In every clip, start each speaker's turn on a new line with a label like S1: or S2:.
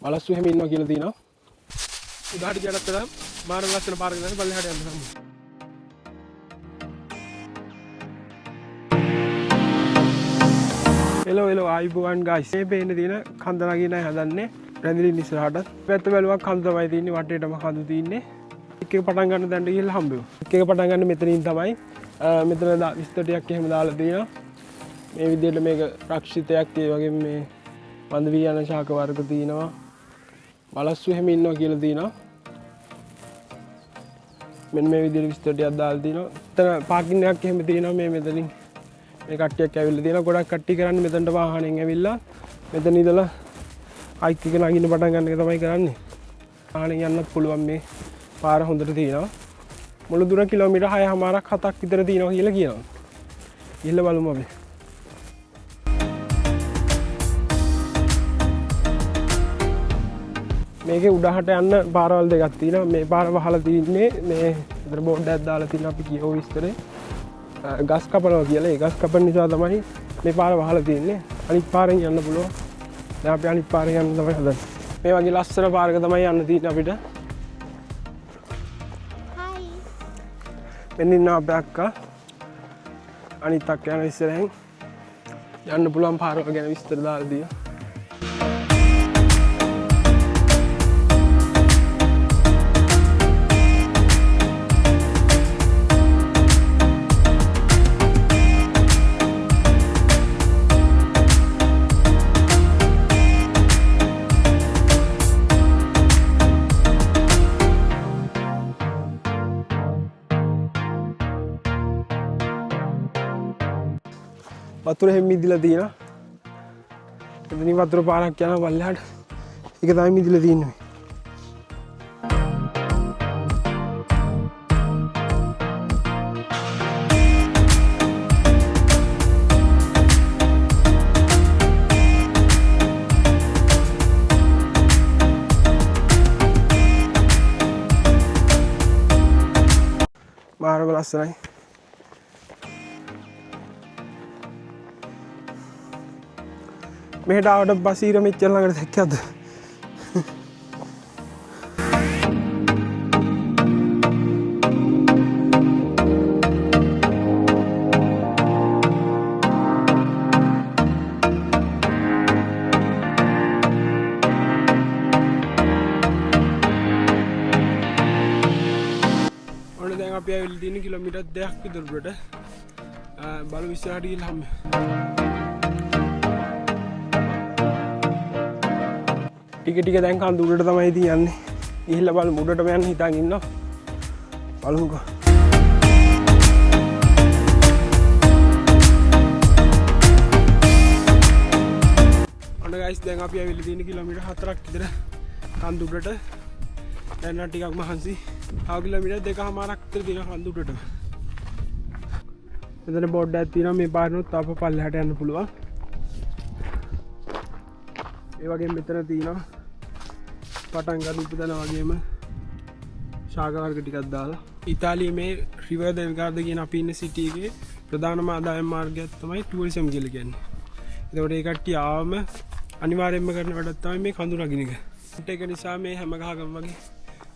S1: වලස්සු හැම ඉන්නවා කියලා තියෙනවා. උදාහරණ කියනත් කරා මාන ලස්සන පාරක දාලා පල්ලෙහාට යන්න සම්මු. hello ආයිබෝවන් guys. මේ පේන්න තියෙන කන්ද නගින්නයි හදන්නේ. රැඳිලින් ඉස්සරහට. පැත්ත බැලුවා කන්ද තමයි තියෙන්නේ වටේටම කඳු තියෙන්නේ. එක පටන් ගන්න දැන්න ගිහලා හම්බෙමු. එක පටන් ගන්න මෙතනින් තමයි. මෙතන විස්තරයක් එහෙම දාලා තියෙනවා. මේ විදිහට මේක රක්ෂිතයක් ඒ වගේම මේ වඳ වී යන ශාක වර්ග තියෙනවා. වලස්සු හැම ඉන්නවා කියලා තියෙනවා. මෙන්න මේ විදිහට විස්තරයක් දාලා තියෙනවා. එතන පාකින් එකක් එහෙම තියෙනවා මේ මෙතනින්. මේ කට්ටියක් ඇවිල්ලා තියෙනවා. ගොඩක් කට්ටිය කරන්නේ මෙතනට වාහනෙන් ඇවිල්ලා මෙතන ඉඳලා හයික් එක නගින්න පටන් ගන්න එක තමයි කරන්නේ. වාහනෙන් යන්නත් පුළුවන් මේ පාර හොඳට තියෙනවා. මුළු දුර කිලෝමීටර් 6මාරක් 7ක් විතර තියෙනවා කියලා කියනවා. ගිහලා බලමු අපි. මේකේ උඩහට යන්න පාරවල් දෙකක් තියෙනවා. මේ පාර වහලා තින්නේ මේ විතර බෝඩ් එකක් දාලා තියෙන අපි කියෝ විස්තරේ. ගස් කපනවා කියලා. ඒ ගස් කපන නිසා තමයි මේ පාර වහලා තින්නේ. අනිත් පාරෙන් යන්න පුළුවන්. දැන් අපි අනිත් පාරෙන් යන්න තමයි හදන්නේ. මේ වගේ ලස්සන පාරක තමයි යන්න තියෙන්නේ අපිට. හයි. මෙන්න ඉන්න අපේ අක්කා. අනිත් අක්කා යන ඉස්සරහෙන් යන්න පුළුවන් පාරවල් ගැන විස්තර දාලා තියෙනවා. වතුර හැම මිදිලා තියෙනවා. එතනින් වතුර පාරක් යනවා පල්ලෙහාට. ඒක තමයි මිදිලා තියෙන්නේ. මාරම ලස්සනයි. මෙහෙට ආවට බසීර මෙච්චර ළඟට දැක්කද? ඔන්න දැන් අපි ආවිල්ලා තියෙන කිලෝමීටර් 2ක් විතර දුරට බලමු ඉස්සරහට ගිහලා හම්බ. ටික දැන් කන්ද උඩට තමයි ඉතින් යන්නේ. ගිහිල්ලා බලමු උඩටම යන්න හිතාගෙන ඉන්නවා. බලමුකෝ. ඔන්න ගයිස් දැන් අපි ආවිල්ලා තියෙන කිලෝමීටර් 4ක් විතර කන්ද උඩට. දැන් නම් ටිකක් මහන්සි. තව කිලෝමීටර් 2කමාරක් විතර තියෙන කන්ද උඩට. මෙතන බෝඩ් එකක් තියෙනවා මේ පාරනොත් තාප පල්ලෙහාට යන්න පුළුවන්. ඒ වගේම මෙතන තියෙනවා පටන් ගන්න උපදන වගේම ශාක වර්ග ටිකක් දාලා. ඉතාලියේ මේ රිවර් දෙල් ගාර්ද කියන අපි ඉන්න සිටි එකේ ප්‍රධානම ආදායම් මාර්ගයක් තමයි ටූරිසම් කියලා කියන්නේ. ඒකට ඒ කට්ටිය ආවම අනිවාර්යයෙන්ම කරන වැඩක් තමයි මේ කඳු නගින එක. ඒක නිසා මේ හැම ගහකම වගේ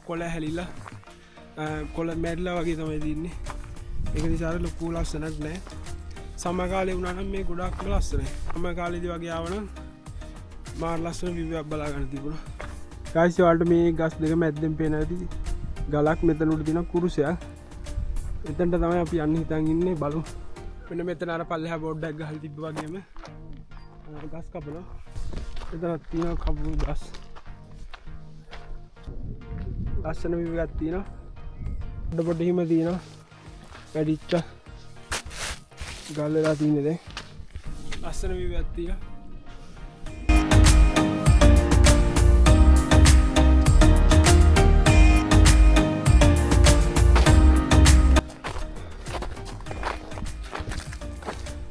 S1: කොළ හැලිලා කොළ මැරිලා වගේ තමයි තින්නේ. ඒක නිසා ලොකු ලස්සනක් නැහැ. සමහර කාලේ වුණා නම් මේ ගොඩක් ලස්සනයි. සමහර කාලේදී වගේ ආවනම් මාර ලස්සන view එකක් බලා ගන්න තිබුණා. guys ඔයාලට මේ ගස් දෙක මැද්දෙන් පේන ඇති ගලක් මෙතන උඩ තියෙන කුරුසයක්. එතනට තමයි අපි යන්න හිතන් ඉන්නේ බලමු. මෙන්න මෙතන අර පල්ලෙහා බෝඩ් එකක් ගහලා තිබ්බ වගේම ගස් කපනවා. එතනක් තියෙනවා කපු ගස්. ලස්සන view එකක් තියෙනවා. පොඩ හිම තියෙනවා. වැඩිච්ච ගල් වෙලා තියෙන්නේ දැන්. ලස්සන view එකක් තියෙනවා.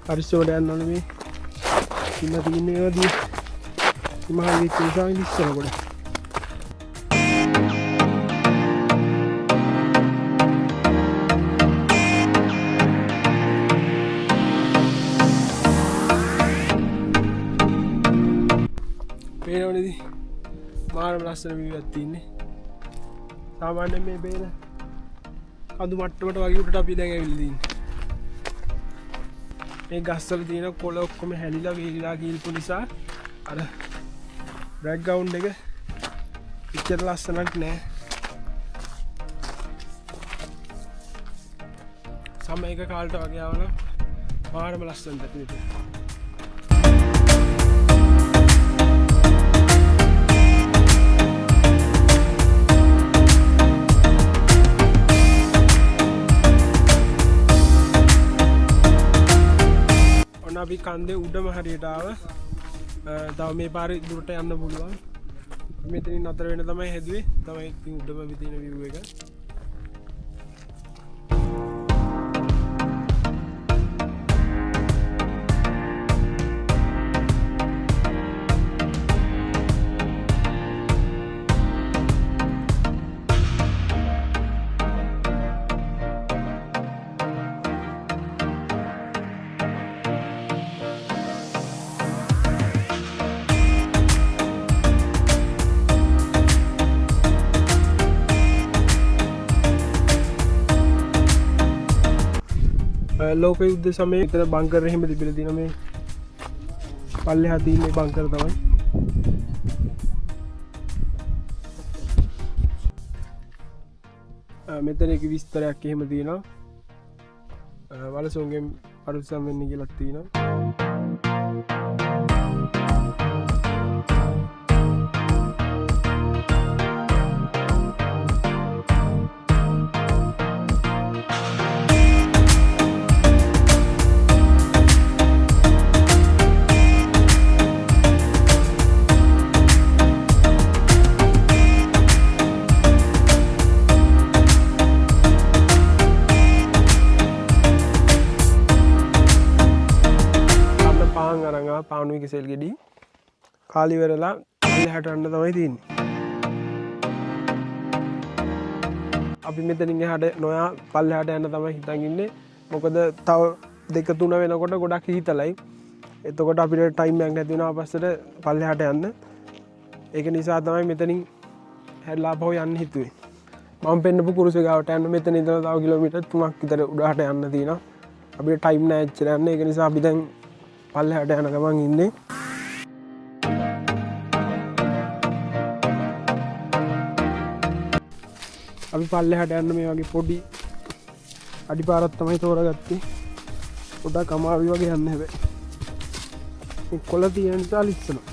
S1: හරිසෝඩ යන්න ඕනේ මේ හිම තියෙන්නේ ඒවාදී හිමහල් වෙච්ච නිසා ඉස්සර කොට. මාරම ලස්සන view එකක් තියෙන්නේ. සාමාන්‍යයෙන් මේ පේන කඳු මට්ටමට වගේ උඩට අපි දැන් ඇවිල්ලා තියෙන්නේ. මේ ගස්වල තියෙන කොළ ඔක්කොම හැලිලා වීලිලා ගිල්පු නිසා අර බෑග්ග්‍රවුන්ඩ් එක එච්චර ලස්සනක් නෑ. සමයක කාලට වගේ ආවනම් මාරම ලස්සනට ඇති වෙනවා. අපි කන්දේ උඩම හරියට ආව. තව මේ පාරේ දුරට යන්න පුළුවන්. මෙතනින් නතර වෙන්න තමයි හැදුවේ. තමයි ඉතින් උඩම විදින view එක. ලෝක යුද්ධ සමයේ විතර බංකර් එහෙම තිබිලා තියෙන මේ පල්ලෙහා තියෙන මේ බංකර් තමයි. මෙතන එක විස්තරයක් එහෙම තියෙනවා. වලසොන්ගෙන් පරිස්සම් වෙන්න කියලා තියෙනවා. පානුවක සෙල් ගෙඩි කාලි වෙරලා පල්ලෙහාට යන්න තමයි තියෙන්නේ. අපි මෙතනින් එහාට නොයා පල්ලෙහාට යන්න තමයි හිතන් ඉන්නේ. මොකද තව 2-3 වෙනකොට ගොඩක් හිතලයි. එතකොට අපිට ටයිම් එකක් නැති වෙනවා පස්සට පල්ලෙහාට යන්න. ඒක නිසා තමයි මෙතනින් හැරිලා ආපහු යන්න හිතුවේ. මම පෙන්නපු කුරුස ගාවට යන්න මෙතන ඉඳලා තව කිලෝමීටර් 3ක් විතර උඩහට යන්න තියෙනවා. අපිට ටයිම් නැහැ එච්චර යන්න. ඒක නිසා අපි දැන් පල්ලෙහාට යන ගමන් ඉන්නේ. අපි පල්ලෙහාට යන්න මේ වගේ පොඩි අඩිපාරක් තමයි තෝරගත්තේ. පොඩක් අමාරුයි වගේ යන්න හැබැයි. මේ කොළ තියෙන නිසා ලිස්සනවා.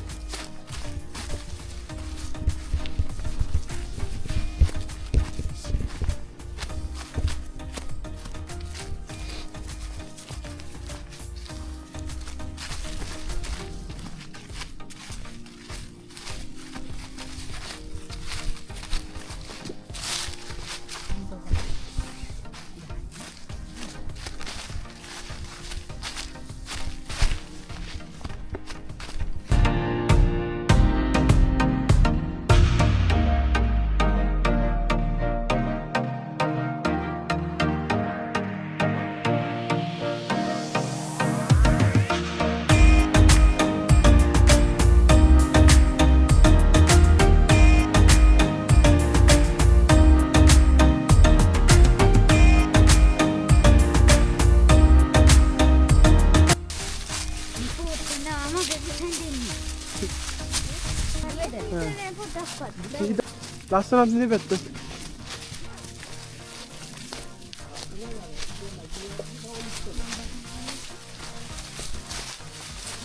S1: ලස්සනත් නේ පැත්ත.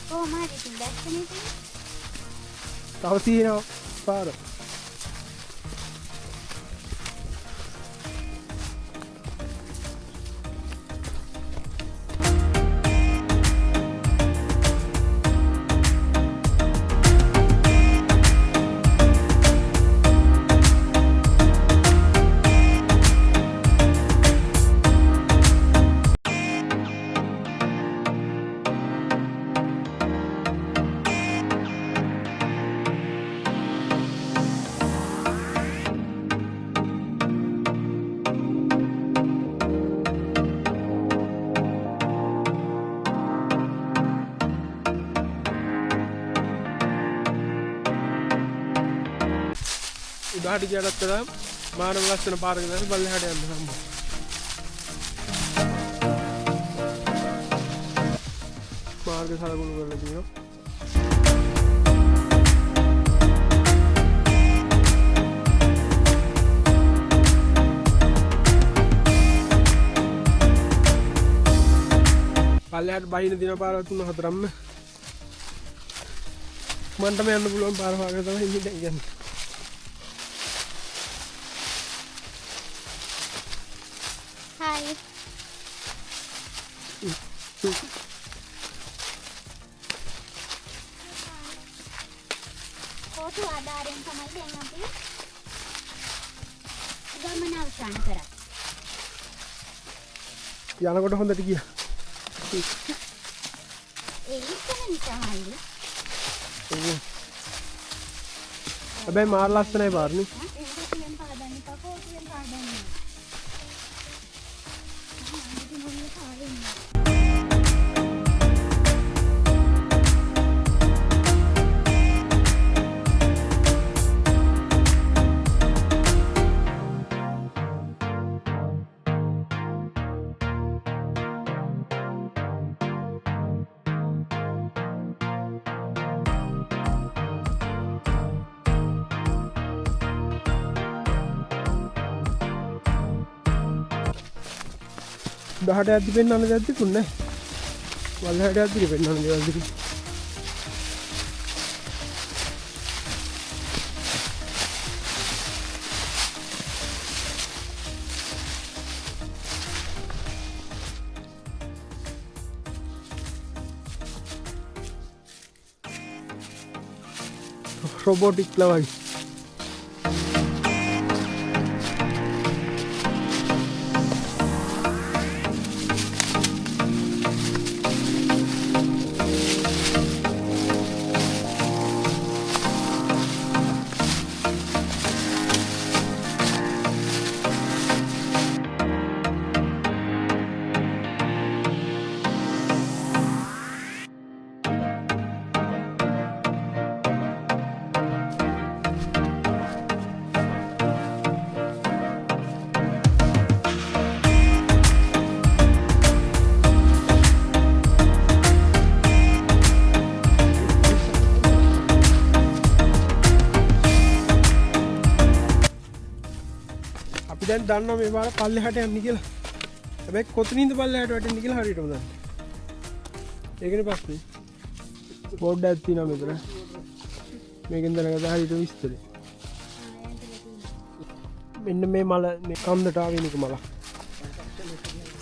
S1: කොහොමද ඉතින් දැක්කනේ? තව තියෙනවා පාර. උඩහට ගියටත් වඩා මානව ලස්සන පාරක දැන් පල්ලෙහාට යන්න හම්බ. මාර්ග සලකුණු කරලා තියෙනවා. පල්ලෙහාට බහින දින පාරවල් 3-4ක්ම මන්ටම යන්න පුළුවන් පාර වගේ තමයි ඉන්නේ දැන් යන්නේ.
S2: Hi. Foto ආධාරයෙන් තමයි දැන් අපි ගමන අවසන් කරා.
S1: යනකොට හොඳට ගියා.
S2: ඒ ඉස්සෙන නිසා හරිද?
S1: හැබැයි මාර ලස්සනයි පාරනේ.
S2: එහෙනම් පාඩන්නේ පකෝටියෙන් පාඩන්නේ. අනිත් මොන්නේ පාඩන්නේ.
S1: උඩහට යද්දි පෙන්නන්න දෙයක් තිබුණේ නැහැ. වල්ලහට යද්දි පෙන්නන්න දේවල් තිබුණේ. robotic ලා වගේ. දැන් දන්නවා මේ පාර පල්ලෙහාට යන්නේ කියලා. හැබැයි කොතනින්ද පල්ලෙහාට වැටෙන්නේ කියලා හරියටම දන්නේ. ඒකනේ පස්සේ බෝඩ් එකක් තියෙනවා මෙතන. මේකෙන් දැනගත්තා හරියට විස්තරේ. මෙන්න මේ මල මේ කන්දට ආවෙන එක මල.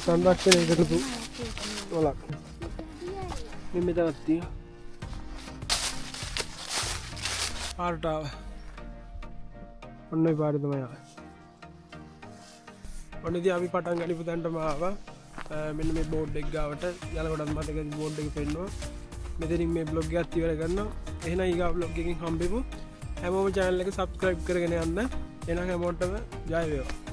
S1: සංරක්ෂණය කරපු මලක්. මේ මෙතනක් තියෙනවා. පාරට ආව. ඔන්න ඒ පාරේ තමයි ආවේ. ඔන්නදී අපි පටන් ගනිපු තැනටම ආවා. මෙන්න මේ බෝඩ් එක ගාවට යනකොටත් මතකයි බෝඩ් එක පෙන්නවා. මෙතනින් මේ බ්ලොග් එකත් ඉවර කරනවා. එහෙනම් ඊගා බ්ලොග් එකකින් හම්බෙමු. හැමෝම channel එක subscribe කරගෙන යන්න. එහෙනම් හැමෝටම ජය වේවා.